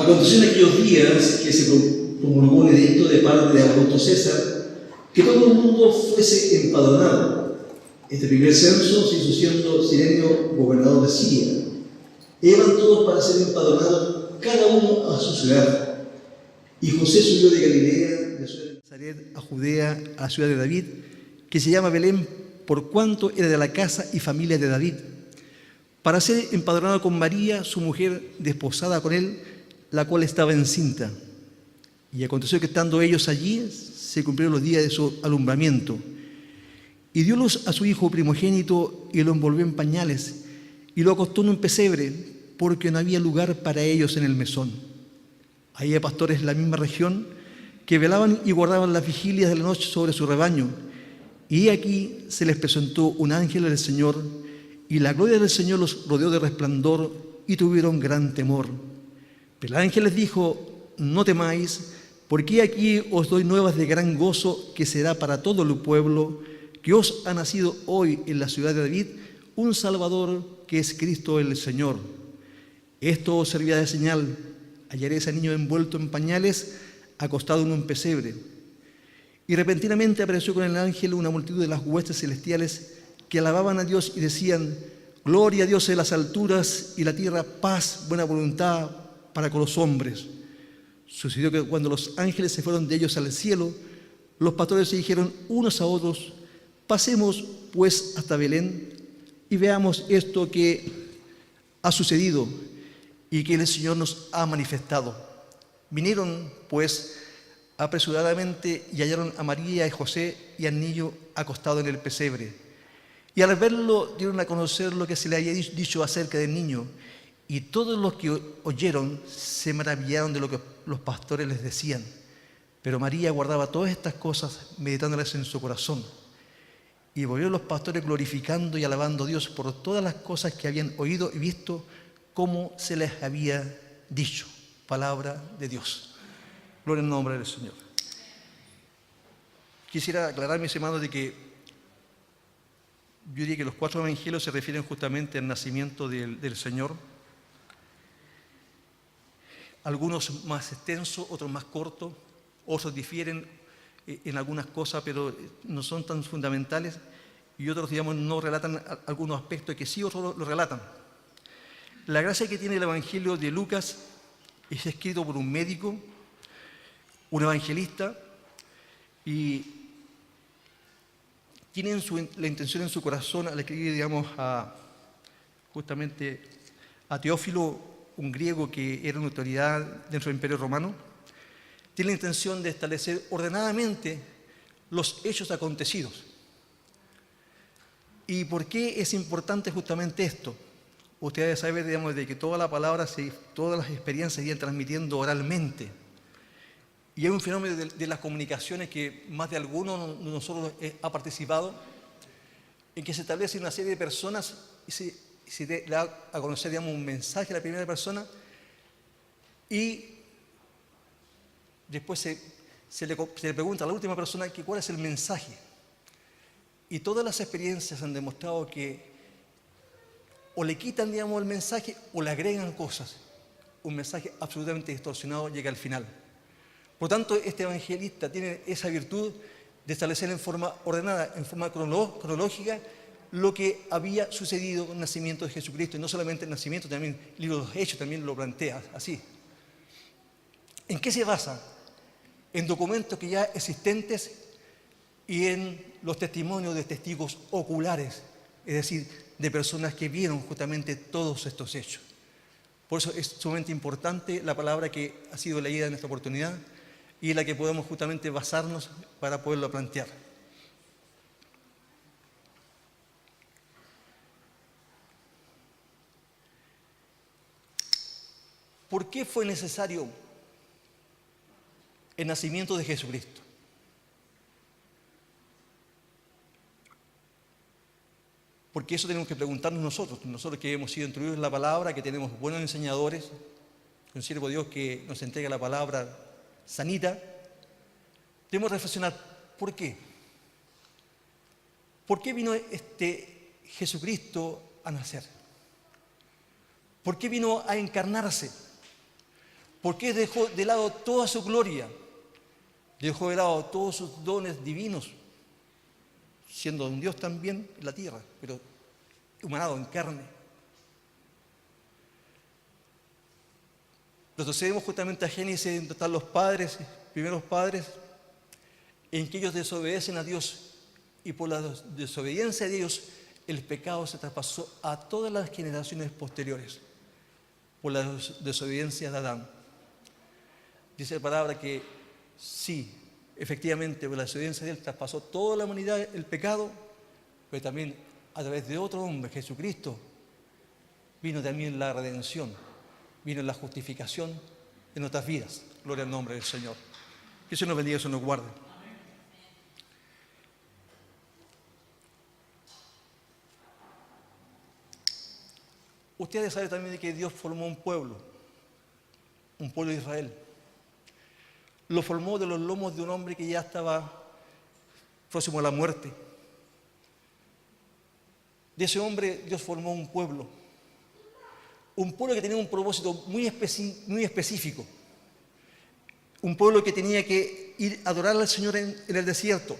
Aconteció en aquellos días que se promulgó un edicto de parte de Augusto César que todo el mundo fuese empadronado. Este primer censo se hizo siendo Cirenio gobernador de Siria. Iban todos para ser empadronados, cada uno a su ciudad. Y José subió de Galilea, de la ciudad de Nazaret, a Judea, a la ciudad de David, que se llama Belén, por cuanto era de la casa y familia de David, para ser empadronado con María, su mujer, desposada con él, la cual estaba encinta. Y aconteció que estando ellos allí, se cumplieron los días de su alumbramiento. Y dio luz a su hijo primogénito y lo envolvió en pañales y lo acostó en un pesebre, porque no había lugar para ellos en el mesón. Había pastores en la misma región que velaban y guardaban las vigilias de la noche sobre su rebaño. Y aquí se les presentó un ángel del Señor, y la gloria del Señor los rodeó de resplandor, y tuvieron gran temor. Pero el ángel les dijo: no temáis, porque aquí os doy nuevas de gran gozo, que será para todo el pueblo, que os ha nacido hoy en la ciudad de David un Salvador, que es Cristo el Señor. Esto os servirá de señal: hallaréis al niño envuelto en pañales, acostado en un pesebre. Y repentinamente apareció con el ángel una multitud de las huestes celestiales que alababan a Dios y decían: gloria a Dios en las alturas, y la tierra paz, buena voluntad para con los hombres. Sucedió que cuando los ángeles se fueron de ellos al cielo, los pastores se dijeron unos a otros: pasemos pues hasta Belén y veamos esto que ha sucedido y que el Señor nos ha manifestado. Vinieron pues apresuradamente y hallaron a María y José y al niño acostado en el pesebre. Y al verlo dieron a conocer lo que se le había dicho acerca del niño. Y todos los que oyeron se maravillaron de lo que los pastores les decían. Pero María guardaba todas estas cosas, meditándolas en su corazón. Y volvieron los pastores glorificando y alabando a Dios por todas las cosas que habían oído y visto, como se les había dicho. Palabra de Dios. Gloria al nombre del Señor. Quisiera aclarar, mis hermanos, de que yo diría que los 4 evangelios se refieren justamente al nacimiento del Señor. Algunos más extensos, otros más cortos, otros difieren en algunas cosas, pero no son tan fundamentales, y otros, digamos, no relatan algunos aspectos que sí otros lo relatan. La gracia que tiene el Evangelio de Lucas es escrito por un médico, un evangelista, y tienen la intención en su corazón al escribir, digamos, justamente a Teófilo, un griego que era una autoridad dentro del Imperio Romano. Tiene la intención de establecer ordenadamente los hechos acontecidos. ¿Y por qué es importante justamente esto? Ustedes saben, digamos, de que toda la palabra, todas las experiencias se iban transmitiendo oralmente. Y hay un fenómeno de las comunicaciones que más de alguno de nosotros ha participado, en que se establece una serie de personas y se le da a conocer, digamos, un mensaje a la primera persona, y después se le pregunta a la última persona cuál es el mensaje. Y todas las experiencias han demostrado que o le quitan, digamos, el mensaje o le agregan cosas. Un mensaje absolutamente distorsionado llega al final. Por tanto, este evangelista tiene esa virtud de establecer en forma ordenada, en forma cronológica, lo que había sucedido con el nacimiento de Jesucristo. Y no solamente el nacimiento, también el libro de los Hechos también lo plantea así. ¿En qué se basa? En documentos que ya existentes y en los testimonios de testigos oculares, es decir, de personas que vieron justamente todos estos hechos. Por eso es sumamente importante la palabra que ha sido leída en esta oportunidad y en la que podemos justamente basarnos para poderlo plantear. ¿Por qué fue necesario el nacimiento de Jesucristo? Porque eso tenemos que preguntarnos nosotros que hemos sido instruidos en la palabra, que tenemos buenos enseñadores, un siervo de Dios que nos entrega la palabra sanita. Debemos reflexionar, ¿por qué? ¿Por qué vino este Jesucristo a nacer? ¿Por qué vino a encarnarse? ¿Por qué dejó de lado toda su gloria? Dejó de lado todos sus dones divinos, siendo un Dios también en la tierra, pero humanado en carne. Retrocedemos justamente a Génesis, donde están los padres, primeros padres, en que ellos desobedecen a Dios, y por la desobediencia de Dios el pecado se traspasó a todas las generaciones posteriores, por la desobediencia de Adán. Dice la palabra que sí, efectivamente, por la desobediencia de él traspasó toda la humanidad el pecado, pero también a través de otro hombre, Jesucristo, vino también la redención, vino la justificación de nuestras vidas. Gloria al nombre del Señor. Que Dios nos bendiga y Dios nos guarde. Ustedes saben también que Dios formó un pueblo de Israel. Lo formó de los lomos de un hombre que ya estaba próximo a la muerte. De ese hombre Dios formó un pueblo que tenía un propósito muy específico. Un pueblo que tenía que ir a adorar al Señor en el desierto.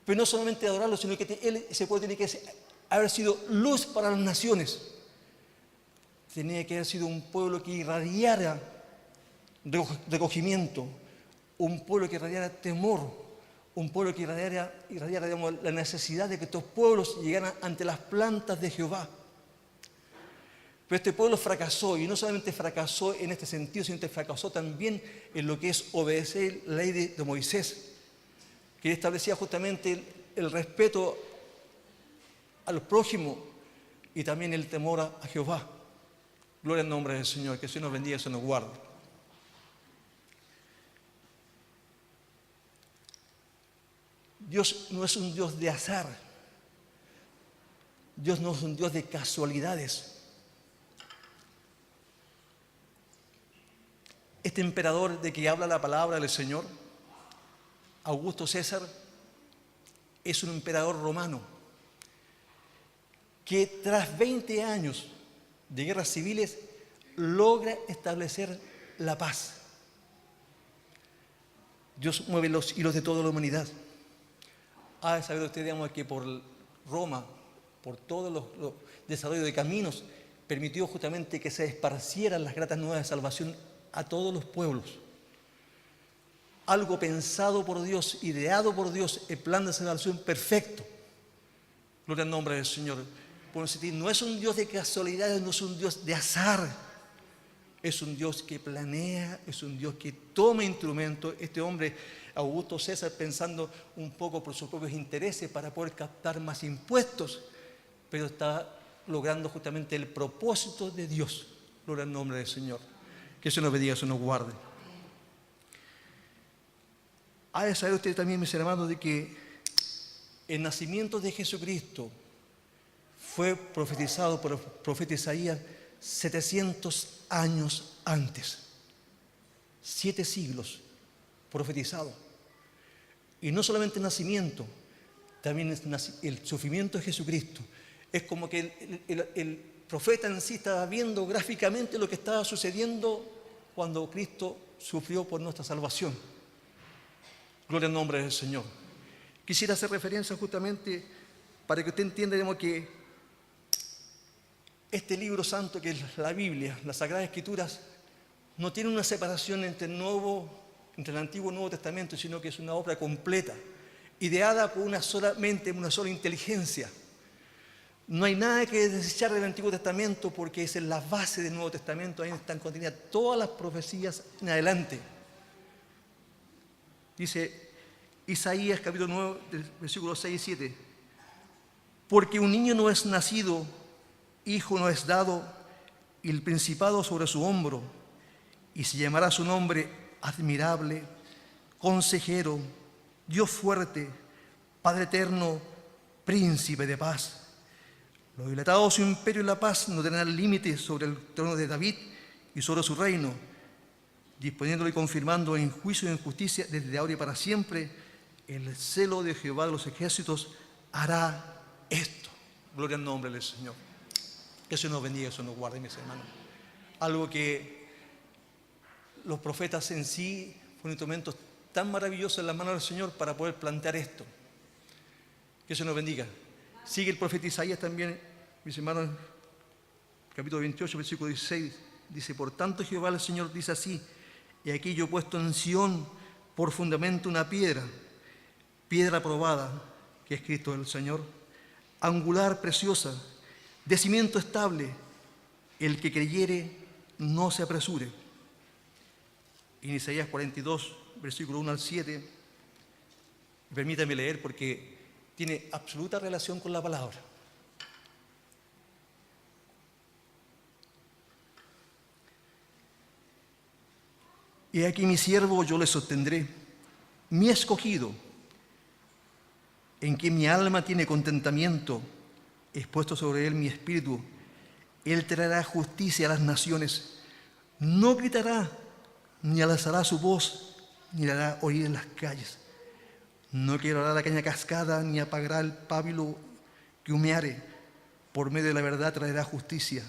Pero no solamente adorarlo, sino que ese pueblo tenía que haber sido luz para las naciones. Tenía que haber sido un pueblo que irradiara recogimiento, un pueblo que irradiara temor, un pueblo que irradiara digamos, la necesidad de que estos pueblos llegaran ante las plantas de Jehová. Pero este pueblo fracasó, y no solamente fracasó en este sentido, sino que fracasó también en lo que es obedecer la ley de Moisés, que establecía justamente el respeto al prójimo y también el temor a Jehová. Gloria al nombre del Señor, que el Señor nos bendiga y se nos guarde. Dios no es un Dios de azar. Dios no es un Dios de casualidades. Este emperador de que habla la palabra del Señor, Augusto César, es un emperador romano que tras 20 años de guerras civiles logra establecer la paz. Dios mueve los hilos de toda la humanidad. Ha de saber usted, digamos, que por Roma, por todos los desarrollos de caminos, permitió justamente que se esparcieran las gratas nuevas de salvación a todos los pueblos. Algo pensado por Dios, ideado por Dios, el plan de salvación perfecto. Gloria al nombre del Señor. No es un Dios de casualidades, no es un Dios de azar. Es un Dios que planea, es un Dios que toma instrumentos. Este hombre, Augusto César, pensando un poco por sus propios intereses para poder captar más impuestos, pero está logrando justamente el propósito de Dios. Gloria al nombre del Señor. Que eso nos bendiga, eso nos guarde. Ha de saber usted también, mis hermanos, de que el nacimiento de Jesucristo fue profetizado por el profeta Isaías 700 años antes. 7 siglos profetizado. Y no solamente el nacimiento, también el sufrimiento de Jesucristo. Es como que el profeta en sí estaba viendo gráficamente lo que estaba sucediendo cuando Cristo sufrió por nuestra salvación. Gloria al nombre del Señor. Quisiera hacer referencia justamente para que usted entienda, digamos, que este libro santo que es la Biblia, las Sagradas Escrituras, no tiene una separación entre el Antiguo y Nuevo Testamento, sino que es una obra completa, ideada por una sola mente, una sola inteligencia. No hay nada que desechar del Antiguo Testamento porque esa es la base del Nuevo Testamento. Ahí están contenidas todas las profecías en adelante. Dice Isaías capítulo 9, versículos 6 y 7. Porque un niño no es nacido, hijo no es dado, y el principado sobre su hombro, y se llamará su nombre admirable, consejero, Dios fuerte, Padre eterno, príncipe de paz. Lo dilatado de su imperio y la paz no tendrán límites sobre el trono de David y sobre su reino, disponiéndolo y confirmando en juicio y en justicia desde ahora y para siempre. El celo de Jehová de los ejércitos hará esto. Gloria al nombre del Señor. Que eso nos bendiga, eso nos guarde, mis hermanos. Algo que los profetas en sí fueron instrumentos tan maravillosos en las manos del Señor para poder plantear esto. Que eso nos bendiga. Sigue el profeta Isaías también, mis hermanos, capítulo 28, versículo 16. Dice: por tanto Jehová el Señor dice así: y aquí yo he puesto en Sión por fundamento una piedra, piedra probada, que es Cristo el Señor, angular, preciosa, de cimiento estable. El que creyere no se apresure. En Isaías 42, versículo 1 al 7, permítame leer porque tiene absoluta relación con la palabra. He aquí mi siervo, yo le sostendré, mi escogido, en que mi alma tiene contentamiento, expuesto sobre él mi espíritu. Él traerá justicia a las naciones, no gritará, ni alzará su voz, ni la hará oír en las calles. No quebrará la caña cascada, ni apagará el pábilo que humeare. Por medio de la verdad traerá justicia.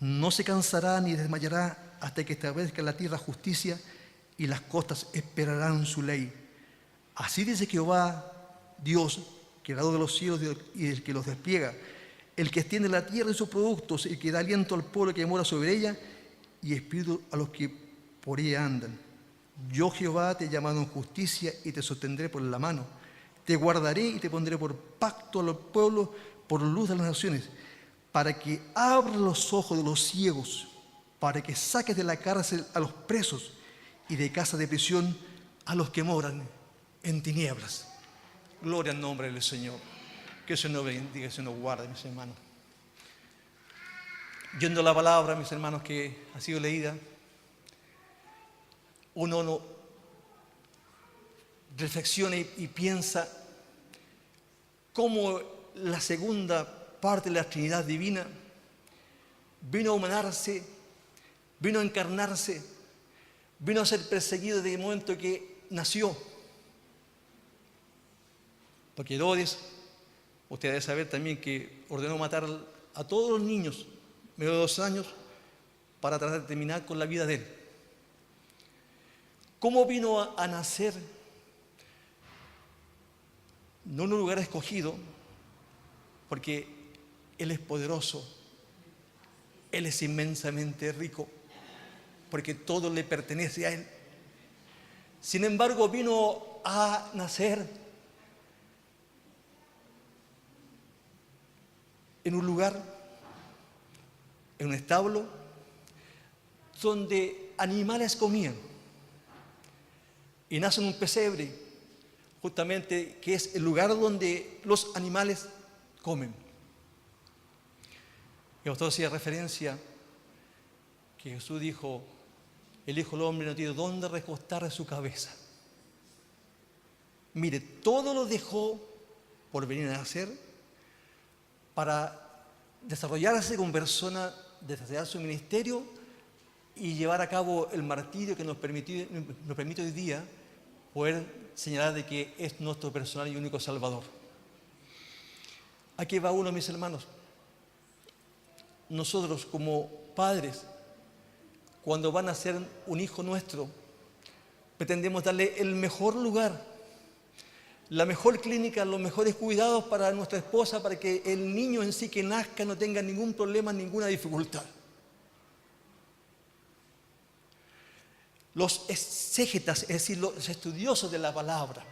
No se cansará ni desmayará hasta que establezca en la tierra justicia, y las costas esperarán su ley. Así dice Jehová, Dios, creador de los cielos y el que los despliega, el que extiende la tierra y sus productos, el que da aliento al pueblo que mora sobre ella, y espíritu a los que por ella andan. Yo, Jehová, te he llamado en justicia y te sostendré por la mano. Te guardaré y te pondré por pacto a los pueblos, por luz de las naciones, para que abras los ojos de los ciegos, para que saques de la cárcel a los presos y de casa de prisión a los que moran en tinieblas. Gloria al nombre del Señor. Que se nos bendiga, que se nos guarde, mis hermanos. Yendo la palabra, mis hermanos, que ha sido leída, uno no reflexiona y piensa cómo la segunda parte de la Trinidad Divina vino a humanarse, vino a encarnarse, vino a ser perseguido desde el momento que nació. Porque Herodes, usted debe saber también que ordenó matar a todos los niños menores de 2 años para tratar de terminar con la vida de él. ¿Cómo vino a nacer? No en un lugar escogido, porque Él es poderoso, Él es inmensamente rico, porque todo le pertenece a Él. Sin embargo, vino a nacer en un lugar, en un establo, donde animales comían. Y nace en un pesebre, justamente, que es el lugar donde los animales comen. Y a usted hacía referencia que Jesús dijo: el Hijo del Hombre no tiene dónde recostar su cabeza. Mire, todo lo dejó por venir a nacer, para desarrollarse como persona, desarrollar su ministerio y llevar a cabo el martirio que nos permite hoy día poder señalar de que es nuestro personal y único Salvador. Aquí va uno, mis hermanos. Nosotros como padres, cuando van a ser un hijo nuestro, pretendemos darle el mejor lugar, la mejor clínica, los mejores cuidados para nuestra esposa, para que el niño en sí que nazca no tenga ningún problema, ninguna dificultad. Los exégetas, es decir, los estudiosos de la palabra,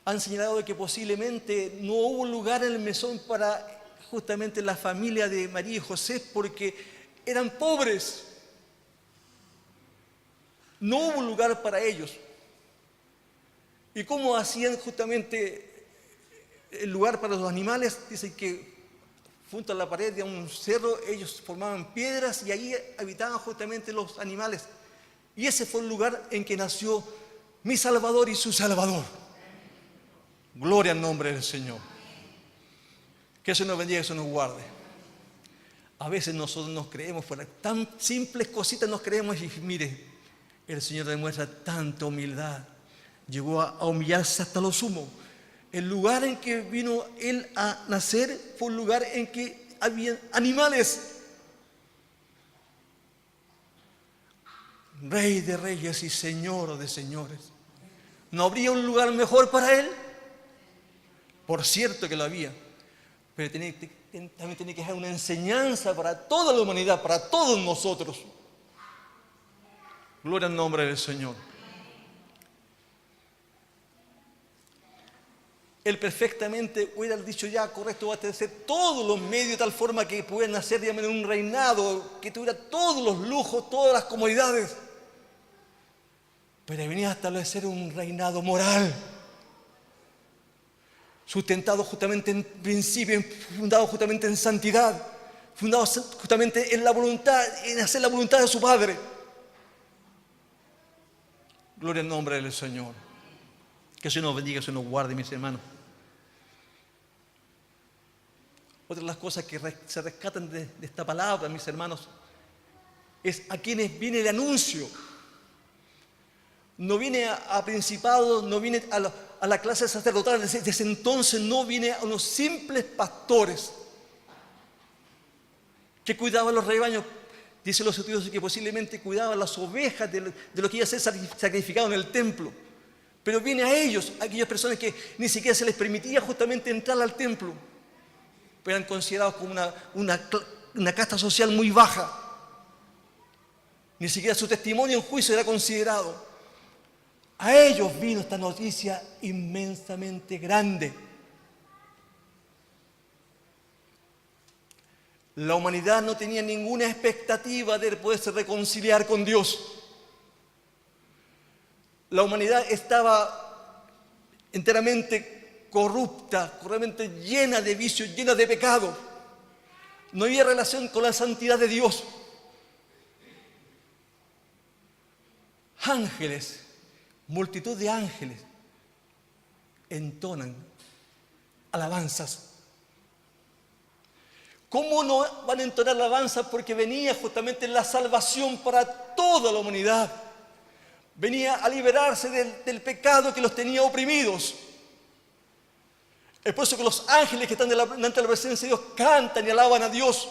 han señalado de que posiblemente no hubo lugar en el mesón para justamente la familia de María y José, porque eran pobres. No hubo lugar para ellos. ¿Y cómo hacían justamente el lugar para los animales? Dicen que junto a la pared de un cerro ellos formaban piedras y ahí habitaban justamente los animales. Y ese fue el lugar en que nació mi Salvador y su Salvador. Gloria al nombre del Señor. Que eso nos bendiga, que eso nos guarde. A veces nosotros nos creemos, por tan simples cositas nos creemos, y mire, el Señor demuestra tanta humildad. Llegó a humillarse hasta lo sumo. El lugar en que vino Él a nacer fue un lugar en que había animales. Rey de reyes y Señor de señores. ¿No habría un lugar mejor para Él? Por cierto que lo había, pero también tiene que ser una enseñanza para toda la humanidad, para todos nosotros. Gloria al nombre del Señor. Él perfectamente hubiera dicho ya, correcto, va a hacer todos los medios de tal forma que pudieran hacer, digamos, un reinado, que tuviera todos los lujos, todas las comodidades. Pero venía a establecer un reinado moral, sustentado justamente en principio, fundado justamente en santidad, fundado justamente en la voluntad, en hacer la voluntad de su Padre. Gloria al nombre del Señor. Que el Señor nos bendiga, que el Señor nos guarde, mis hermanos. Otra de las cosas que se rescatan de esta palabra, mis hermanos, es a quienes viene el anuncio. No viene a principados, no viene a la clase sacerdotal. Desde ese entonces no viene a unos simples pastores que cuidaban los rebaños. Dicen los estudiosos que posiblemente cuidaban las ovejas de lo que iba a ser sacrificado en el templo. Pero viene a ellos, a aquellas personas que ni siquiera se les permitía justamente entrar al templo. Pero eran considerados como una casta social muy baja. Ni siquiera su testimonio en juicio era considerado. A ellos vino esta noticia inmensamente grande. La humanidad no tenía ninguna expectativa de poderse reconciliar con Dios. La humanidad estaba enteramente corrupta, realmente llena de vicios, llena de pecado. No había relación con la santidad de Dios. Ángeles, multitud de ángeles, entonan alabanzas. ¿Cómo no van a entonar alabanzas? Porque venía justamente la salvación para toda la humanidad. Venía a liberarse del pecado que los tenía oprimidos. Es por eso que los ángeles que están delante de la presencia de Dios cantan y alaban a Dios.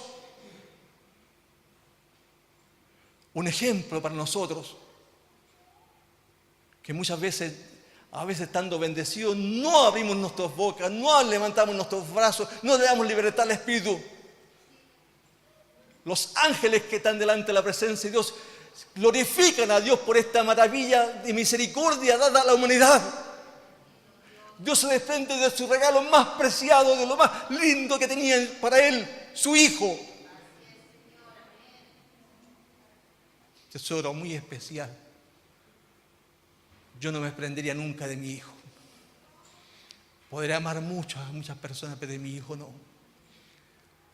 Un ejemplo para nosotros, que muchas veces, a veces estando bendecidos, no abrimos nuestras bocas, no levantamos nuestros brazos, no le damos libertad al Espíritu. Los ángeles que están delante de la presencia de Dios glorifican a Dios por esta maravilla de misericordia dada a la humanidad. Dios se desprende de su regalo más preciado, de lo más lindo que tenía para Él, su Hijo. Tesoro muy especial. Yo no me desprendería nunca de mi Hijo. Podré amar mucho a muchas personas, pero de mi Hijo no.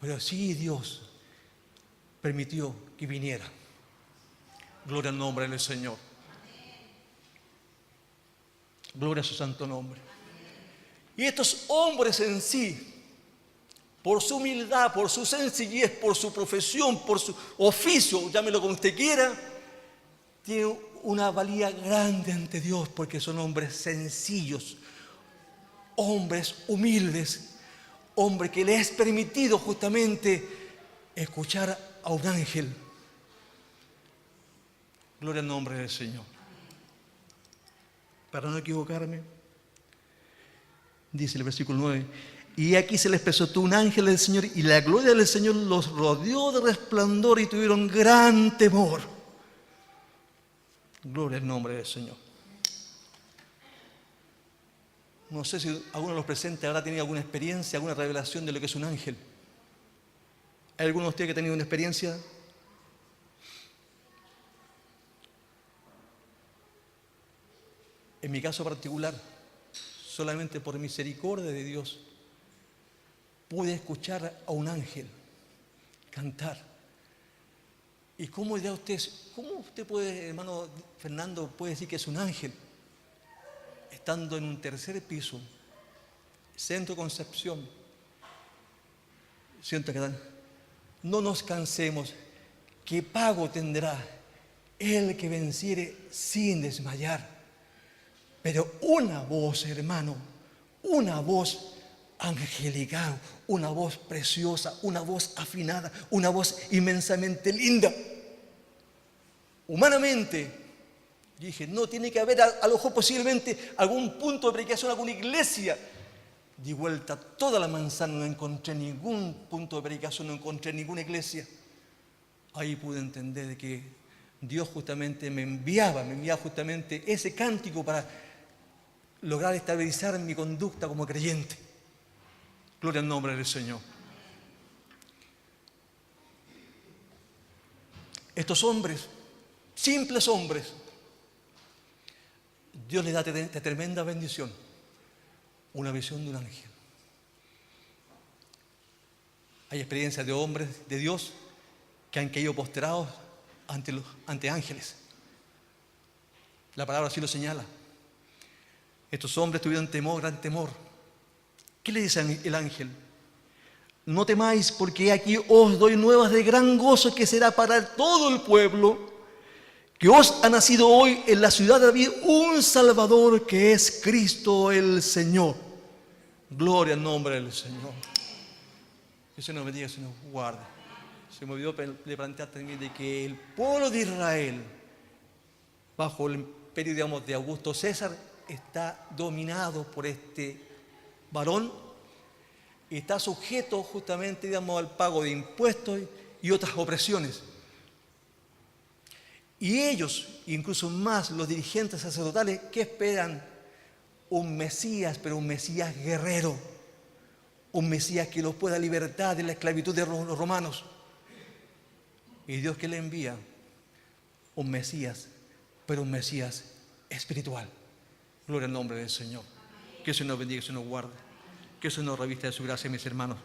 Pero sí, Dios permitió que viniera. Gloria al nombre del Señor. Gloria a su santo nombre. Y estos hombres en sí, por su humildad, por su sencillez, por su profesión, por su oficio, llámelo como usted quiera, tienen una valía grande ante Dios, porque son hombres sencillos, hombres humildes, hombres que les es permitido justamente escuchar a un ángel. Gloria al nombre del Señor. Para no equivocarme, dice el versículo 9: y aquí se les presentó un ángel del Señor, y la gloria del Señor los rodeó de resplandor, y tuvieron gran temor. Gloria al nombre del Señor. No sé si alguno de los presentes habrá tenido alguna experiencia, alguna revelación de lo que es un ángel. ¿Hay alguno de ustedes que ha tenido una experiencia? En mi caso particular, solamente por misericordia de Dios, pude escuchar a un ángel cantar. ¿Y cómo dirá usted, cómo usted puede, hermano Fernando, puede decir que es un ángel? Estando en un tercer piso, Centro Concepción, siento que no nos cansemos, que pago tendrá el que venciere sin desmayar. Pero una voz, hermano, una voz angelical, una voz preciosa, una voz afinada, una voz inmensamente linda. humanamente, dije, no, tiene que haber a lo mejor posiblemente algún punto de predicación, alguna iglesia. Di vuelta toda la manzana, no encontré ningún punto de predicación, no encontré ninguna iglesia. Ahí pude entender de que Dios justamente me enviaba justamente ese cántico para lograr estabilizar mi conducta como creyente. Gloria al nombre del Señor. Estos hombres, simples hombres, Dios les da tremenda bendición, una visión de un ángel. Hay experiencias de hombres de Dios que han caído postrados ante ángeles. La palabra así lo señala. Estos hombres tuvieron temor, gran temor. ¿Qué le dice el ángel? No temáis, porque aquí os doy nuevas de gran gozo que será para todo el pueblo, que os ha nacido hoy en la ciudad de David un Salvador, que es Cristo el Señor. Gloria al nombre del Señor. Que se nos bendiga, se nos guarde. Se me olvidó de plantear también de que el pueblo de Israel, bajo el imperio, digamos, de Augusto César, está dominado por este varón y está sujeto justamente, digamos, al pago de impuestos y otras opresiones. Y ellos, incluso más los dirigentes sacerdotales, ¿qué esperan? Un Mesías, pero un Mesías guerrero, un Mesías que los pueda libertar de la esclavitud de los romanos. Y Dios, ¿qué le envía? Un Mesías, pero un Mesías espiritual. Gloria al nombre del Señor. Que eso nos bendiga, que eso nos guarde, que eso nos revista de su gracia, mis hermanos.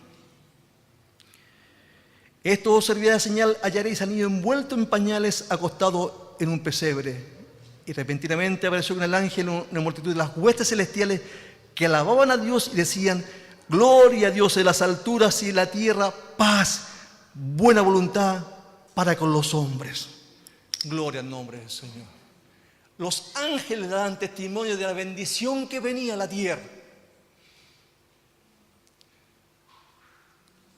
Esto os servirá de señal: hallaréis al niño envuelto en pañales, acostado en un pesebre. Y repentinamente apareció con el ángel una multitud de las huestes celestiales que alababan a Dios y decían: gloria a Dios en las alturas y en la tierra, paz, buena voluntad para con los hombres. Gloria al nombre del Señor. Los ángeles dan testimonio de la bendición que venía a la tierra.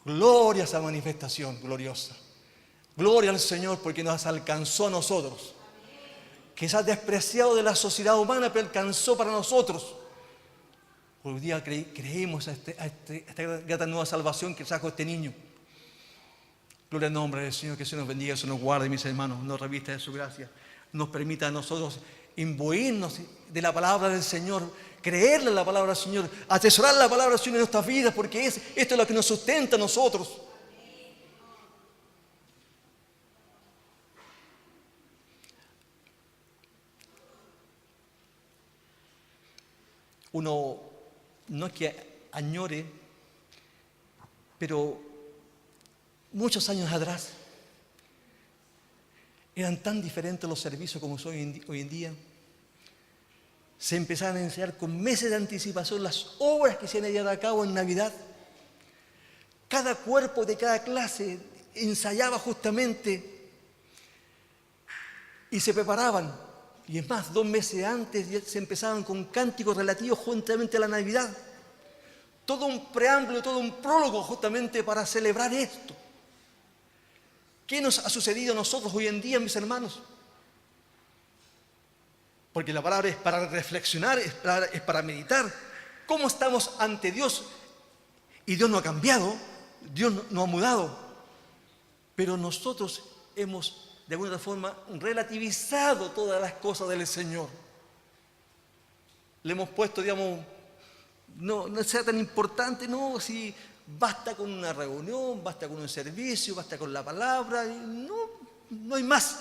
Gloria a esa manifestación gloriosa. Gloria al Señor porque nos alcanzó a nosotros. Quizás despreciado de la sociedad humana, pero alcanzó para nosotros. Hoy día creímos a esta gran nueva salvación que trajo este niño. Gloria al nombre del Señor, que se nos bendiga, se nos guarde, mis hermanos, nos revista de su gracia, nos permita a nosotros imbuirnos de la palabra del Señor, creerle la palabra del Señor, atesorar la palabra del Señor en nuestras vidas, porque esto es lo que nos sustenta a nosotros. Uno no es que añore, pero muchos años atrás eran tan diferentes los servicios como son hoy en día. Se empezaron a enseñar con meses de anticipación las obras que se han llevado a cabo en Navidad. Cada cuerpo de cada clase ensayaba justamente y se preparaban. Y es más, 2 meses antes ya se empezaban con cánticos relativos justamente a la Navidad. Todo un preámbulo, todo un prólogo justamente para celebrar esto. ¿Qué nos ha sucedido a nosotros hoy en día, mis hermanos? Porque la palabra es para reflexionar, es para meditar. ¿Cómo estamos ante Dios? Y Dios no ha cambiado, Dios no ha mudado. Pero nosotros hemos, de alguna forma, relativizado todas las cosas del Señor. Le hemos puesto, digamos, no sea tan importante, no, si basta con una reunión, basta con un servicio, basta con la palabra, no hay más.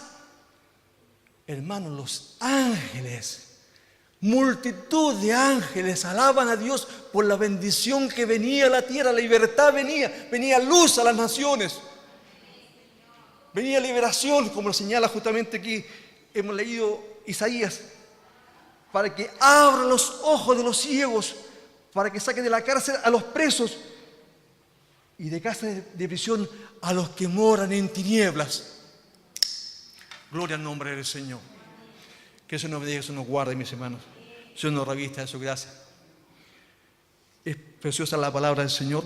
Hermanos, los ángeles, multitud de ángeles alaban a Dios por la bendición que venía a la tierra, la libertad venía luz a las naciones, venía liberación, como lo señala justamente aquí, hemos leído Isaías, para que abra los ojos de los ciegos, para que saque de la cárcel a los presos y de casa de prisión a los que moran en tinieblas. Gloria al nombre del Señor. Que eso nos bendiga, eso nos guarde, mis hermanos. Eso nos revista de su gracia. Es preciosa la palabra del Señor.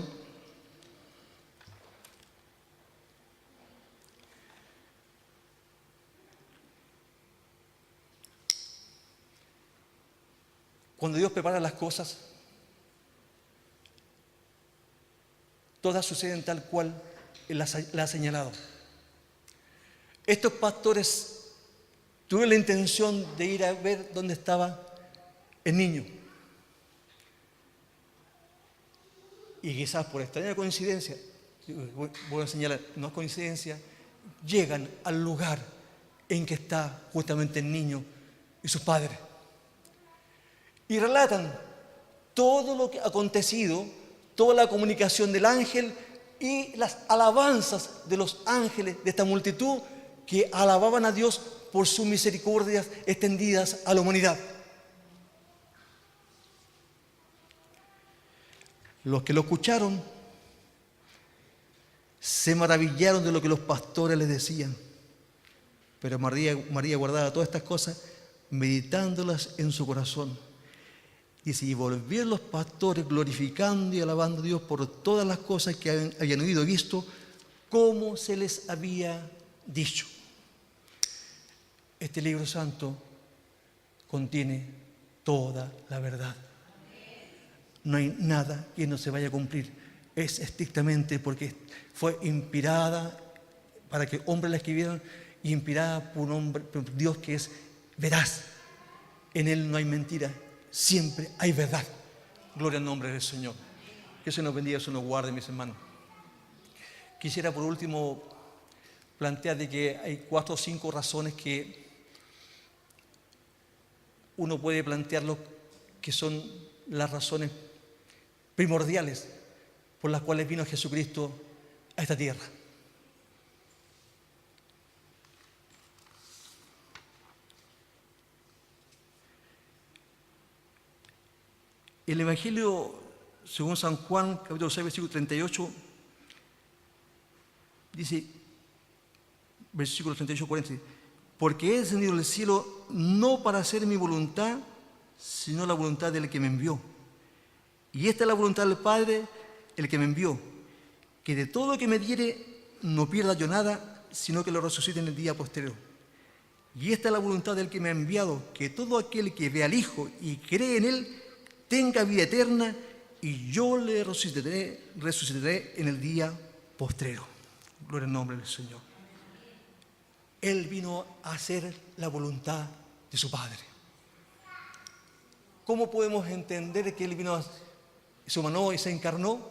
cuando Dios prepara las cosas, todas suceden tal cual Él las ha señalado. Estos pastores tuvieron la intención de ir a ver dónde estaba el niño. Y quizás por extraña coincidencia, voy a señalar, no es coincidencia, llegan al lugar en que está justamente el niño y sus padres. Y relatan todo lo que ha acontecido, toda la comunicación del ángel y las alabanzas de los ángeles de esta multitud que alababan a Dios por sus misericordias extendidas a la humanidad. Los que lo escucharon se maravillaron de lo que los pastores les decían, pero María guardaba todas estas cosas, meditándolas en su corazón. Dice, y volvieron los pastores glorificando y alabando a Dios por todas las cosas que habían oído y visto, como se les había dicho. Este libro santo contiene toda la verdad. No hay nada que no se vaya a cumplir. Es estrictamente porque fue inspirada para que hombres la escribieran y inspirada por un hombre, por Dios que es veraz. En Él no hay mentira, siempre hay verdad. Gloria al nombre del Señor. Que se nos bendiga, se nos guarde, mis hermanos. Quisiera por último plantear de que hay 4 o 5 razones que uno puede plantearlo, que son las razones primordiales por las cuales vino Jesucristo a esta tierra. El Evangelio según San Juan, capítulo 6, versículo 38, dice, versículo 38, 40, porque he descendido del cielo no para hacer mi voluntad, sino la voluntad del que me envió. Y esta es la voluntad del Padre, el que me envió, que de todo lo que me diere no pierda yo nada, sino que lo resucite en el día posterior. Y esta es la voluntad del que me ha enviado, que todo aquel que ve al Hijo y cree en Él tenga vida eterna, y yo le resucitaré en el día postrero. Gloria al nombre del Señor. Él vino a hacer la voluntad de su Padre. ¿Cómo podemos entender que Él vino, se humanó y se encarnó?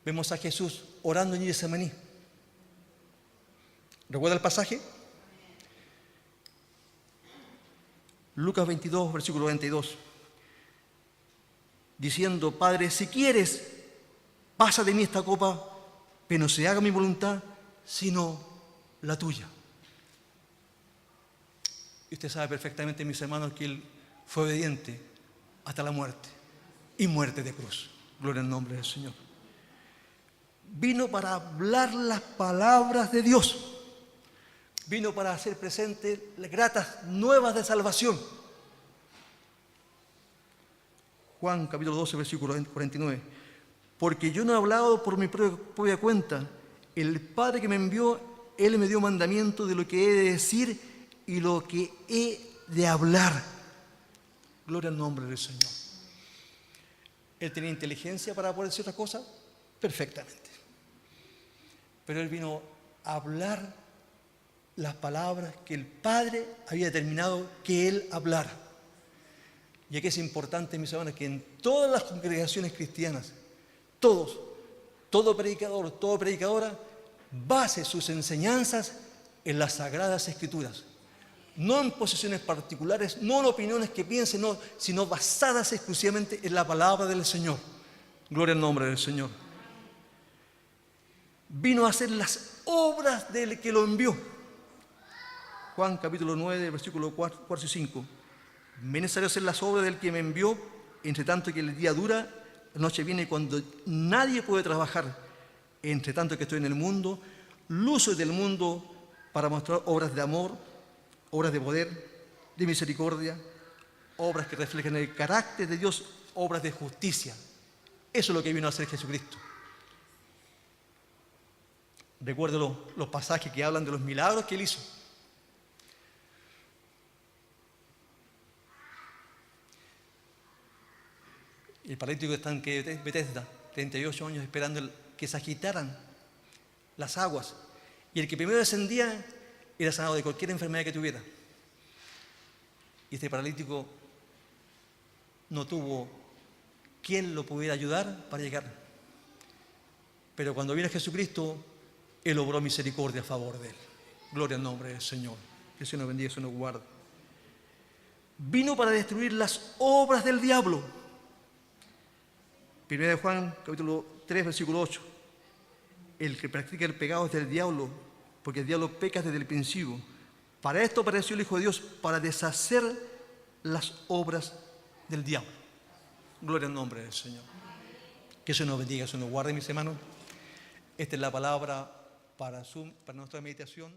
Vemos a Jesús orando en Getsemaní. ¿Recuerda el pasaje? Lucas 22, versículo 22. Diciendo, Padre, si quieres, pasa de mí esta copa, pero no se haga mi voluntad, sino la tuya. Y usted sabe perfectamente, mis hermanos, que Él fue obediente hasta la muerte, y muerte de cruz. Gloria al nombre del Señor. Vino para hablar las palabras de Dios. Vino para hacer presentes las gratas nuevas de salvación. Juan capítulo 12, versículo 49. Porque yo no he hablado por mi propia cuenta. El Padre que me envió, Él me dio mandamiento de lo que he de decir y lo que he de hablar. Gloria al nombre del Señor. ¿Él tenía inteligencia para poder decir otras cosas? Perfectamente. Pero Él vino a hablar las palabras que el Padre había determinado que Él hablara. Y aquí es importante, mis hermanos, que en todas las congregaciones cristianas, todo predicador, toda predicadora, base sus enseñanzas en las Sagradas Escrituras. No en posiciones particulares, no en opiniones que piensen, no, sino basadas exclusivamente en la palabra del Señor. Gloria al nombre del Señor. Vino a hacer las obras del que lo envió. Juan capítulo 9, versículos 4 y 5. Me es necesario hacer las obras del que me envió, entre tanto que el día dura, la noche viene cuando nadie puede trabajar. Entre tanto que estoy en el mundo, luz soy del mundo para mostrar obras de amor, obras de poder, de misericordia, obras que reflejan el carácter de Dios, obras de justicia. Eso es lo que vino a hacer Jesucristo. Recuerdo los pasajes que hablan de los milagros que Él hizo. El paralítico está en Betesda, 38 años esperando que se agitaran las aguas. Y el que primero descendía era sanado de cualquier enfermedad que tuviera. Y este paralítico no tuvo quien lo pudiera ayudar para llegar. Pero cuando vino Jesucristo, Él obró misericordia a favor de él. Gloria al nombre del Señor. Que el Señor nos bendiga y el Señor nos guarde. Vino para destruir las obras del diablo. 1 de Juan, capítulo 3, versículo 8. El que practica el pecado es del diablo, porque el diablo peca desde el principio. Para esto apareció el Hijo de Dios, para deshacer las obras del diablo. Gloria al nombre del Señor. Que se nos bendiga, se nos guarde, mis hermanos. Esta es la palabra para nuestra meditación.